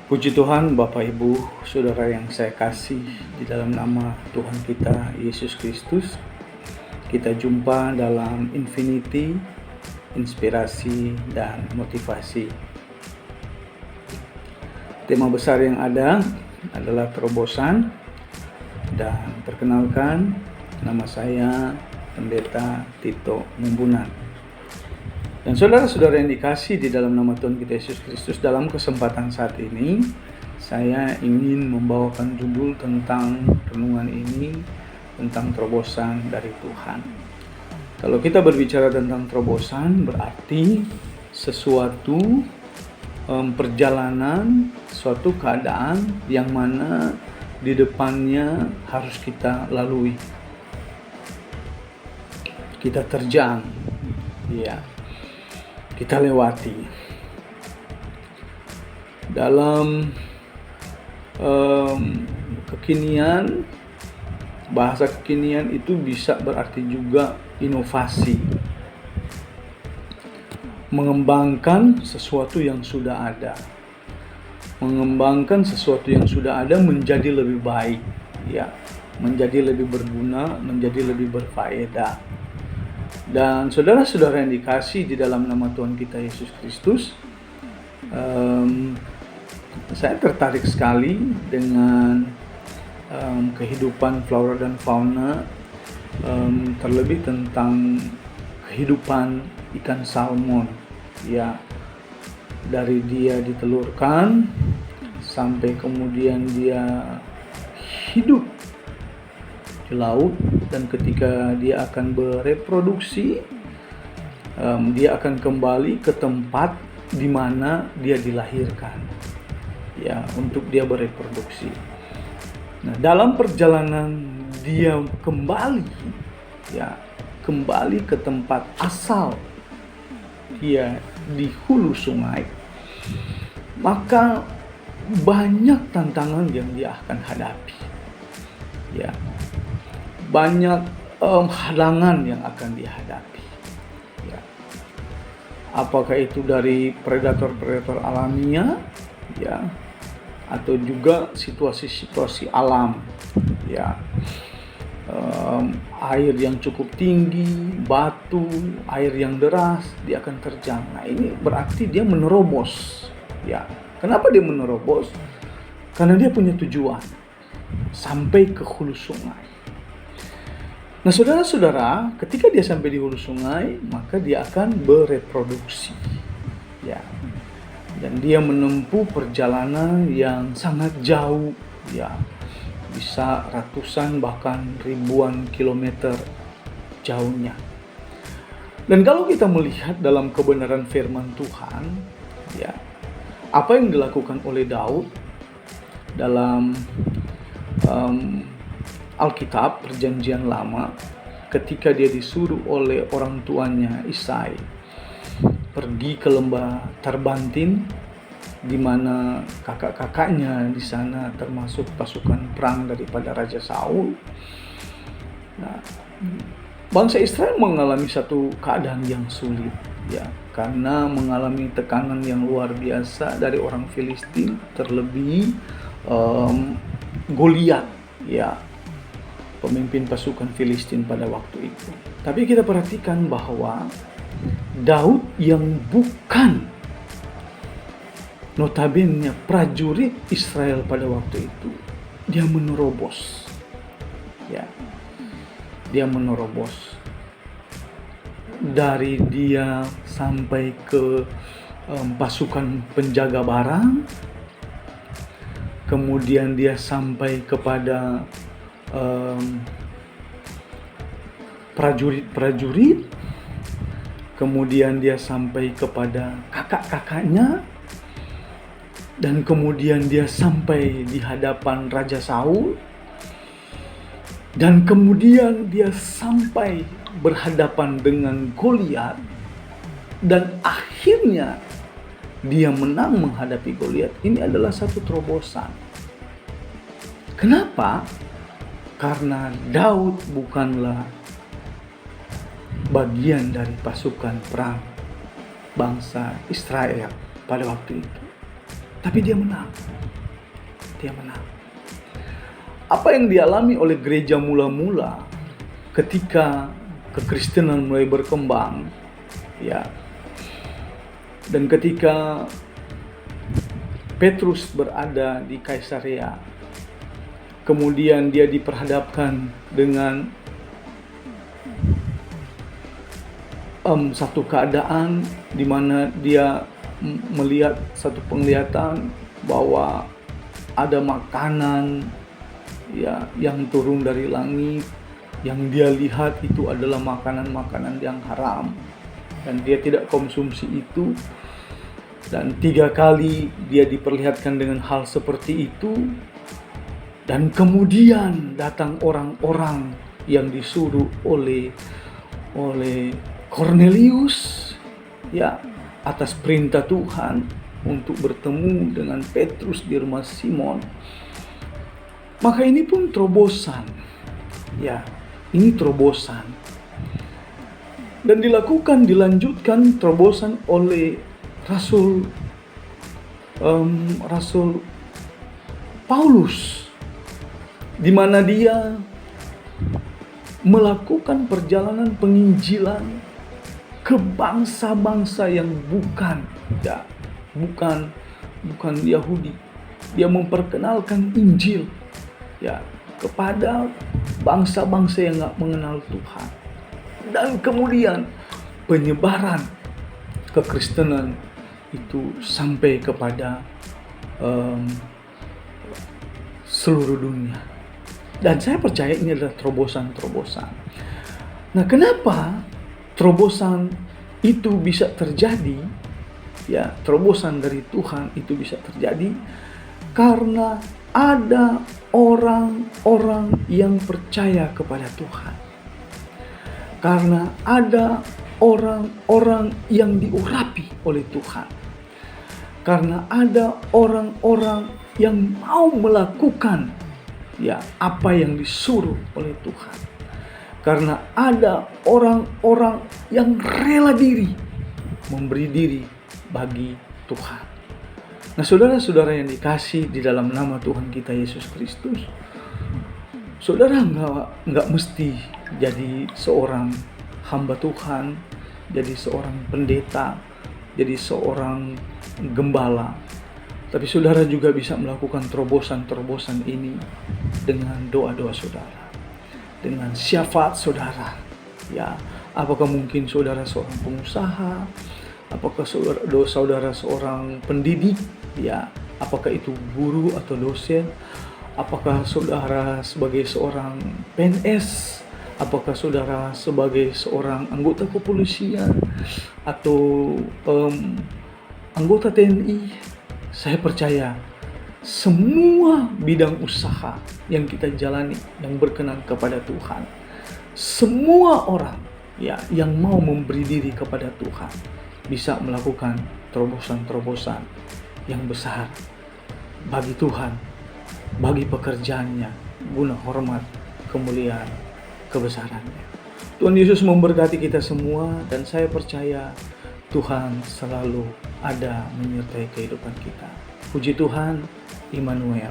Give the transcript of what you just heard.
Puji Tuhan, Bapak Ibu, Saudara yang saya kasih, di dalam nama Tuhan kita Yesus Kristus, kita jumpa dalam Infinity, Inspirasi dan Motivasi. Tema besar yang ada adalah terobosan, dan perkenalkan, nama saya Pendeta Tito Mumbunan. Dan saudara-saudara yang dikasih di dalam nama Tuhan kita Yesus Kristus, dalam kesempatan saat ini saya ingin membawakan judul tentang renungan ini, tentang terobosan dari Tuhan. Kalau kita berbicara tentang terobosan, berarti sesuatu perjalanan, suatu keadaan yang mana di depannya harus kita lalui, kita terjang, kita lewati. Dalam kekinian, bahasa kekinian itu bisa berarti juga inovasi, mengembangkan sesuatu yang sudah ada, mengembangkan sesuatu yang sudah ada menjadi lebih baik, menjadi lebih berguna, menjadi lebih berfaedah. Dan saudara-saudara yang dikasih di dalam nama Tuhan kita Yesus Kristus, saya tertarik sekali dengan kehidupan flora dan fauna, terlebih tentang kehidupan ikan salmon. Dari dia ditelurkan sampai kemudian dia hidup di laut, dan ketika dia akan bereproduksi, dia akan kembali ke tempat di mana dia dilahirkan, untuk dia bereproduksi. Nah, dalam perjalanan dia kembali ke tempat asal dia di hulu sungai, maka banyak tantangan yang dia akan hadapi. Banyak halangan yang akan dihadapi. Apakah itu dari predator-predator alamiah, atau juga situasi-situasi alam, air yang cukup tinggi, batu, air yang deras, dia akan terjang. Nah, ini berarti dia menerobos. Kenapa dia menerobos? Karena dia punya tujuan, sampai ke hulu sungai. Nah, saudara-saudara, ketika dia sampai di hulu sungai, maka dia akan bereproduksi. Dan dia menempuh perjalanan yang sangat jauh, bisa ratusan bahkan ribuan kilometer jauhnya. Dan kalau kita melihat dalam kebenaran firman Tuhan, apa yang dilakukan oleh Daud dalam Alkitab Perjanjian Lama, ketika dia disuruh oleh orang tuanya Isai pergi ke lembah Tarbantin, di mana kakak-kakaknya di sana termasuk pasukan perang daripada Raja Saul. Nah, bangsa Israel mengalami satu keadaan yang sulit, karena mengalami tekanan yang luar biasa dari orang Filistin, terlebih Goliat, pemimpin pasukan Filistin pada waktu itu. Tapi kita perhatikan bahwa Daud yang bukan notabene prajurit Israel pada waktu itu, dia menerobos. Dia menerobos. Dari dia sampai ke pasukan penjaga barang, kemudian dia sampai kepada prajurit-prajurit, kemudian dia sampai kepada kakak-kakaknya, dan kemudian dia sampai di hadapan Raja Saul, dan kemudian dia sampai berhadapan dengan Goliat, dan akhirnya dia menang menghadapi Goliat. Ini adalah satu terobosan. Kenapa? Karena Daud bukanlah bagian dari pasukan perang bangsa Israel pada waktu itu. Tapi dia menang. dia menang. Apa yang dialami oleh gereja mula-mula ketika kekristenan mulai berkembang, ya, dan ketika Petrus berada di Kaisarea, kemudian dia diperhadapkan dengan satu keadaan di mana dia melihat satu penglihatan bahwa ada makanan, ya, yang turun dari langit, yang dia lihat itu adalah makanan-makanan yang haram dan dia tidak konsumsi itu. Dan 3 kali dia diperlihatkan dengan hal seperti itu. Dan kemudian datang orang-orang yang disuruh oleh Kornelius, ya, atas perintah Tuhan untuk bertemu dengan Petrus di rumah Simon. Maka ini pun terobosan, ya, ini terobosan. Dan dilanjutkan terobosan oleh Rasul Paulus, di mana dia melakukan perjalanan penginjilan ke bangsa-bangsa yang bukan Yahudi. Dia memperkenalkan Injil, ya, kepada bangsa-bangsa yang nggak mengenal Tuhan. Dan kemudian penyebaran kekristenan itu sampai kepada seluruh dunia. Dan saya percaya ini adalah terobosan-terobosan. Nah, kenapa terobosan itu bisa terjadi? Ya, terobosan dari Tuhan itu bisa terjadi karena ada orang-orang yang percaya kepada Tuhan. Karena ada orang-orang yang diurapi oleh Tuhan. Karena ada orang-orang yang mau melakukan, ya, apa yang disuruh oleh Tuhan. Karena ada orang-orang yang rela diri memberi diri bagi Tuhan. Nah, saudara-saudara yang dikasih di dalam nama Tuhan kita Yesus Kristus, saudara nggak mesti jadi seorang hamba Tuhan, jadi seorang pendeta, jadi seorang gembala. Tapi saudara juga bisa melakukan terobosan-terobosan ini dengan doa-doa saudara, dengan syafaat saudara. Ya, apakah mungkin saudara seorang pengusaha? Apakah saudara seorang pendidik? Ya, apakah itu guru atau dosen? Apakah saudara sebagai seorang PNS? Apakah saudara sebagai seorang anggota kepolisian atau anggota TNI? Saya percaya semua bidang usaha yang kita jalani yang berkenan kepada Tuhan, semua orang, ya, yang mau memberi diri kepada Tuhan bisa melakukan terobosan-terobosan yang besar bagi Tuhan, bagi pekerjaannya, guna hormat, kemuliaan, kebesarannya. Tuhan Yesus memberkati kita semua, dan saya percaya Tuhan selalu ada menyertai kehidupan kita. Puji Tuhan, Immanuel.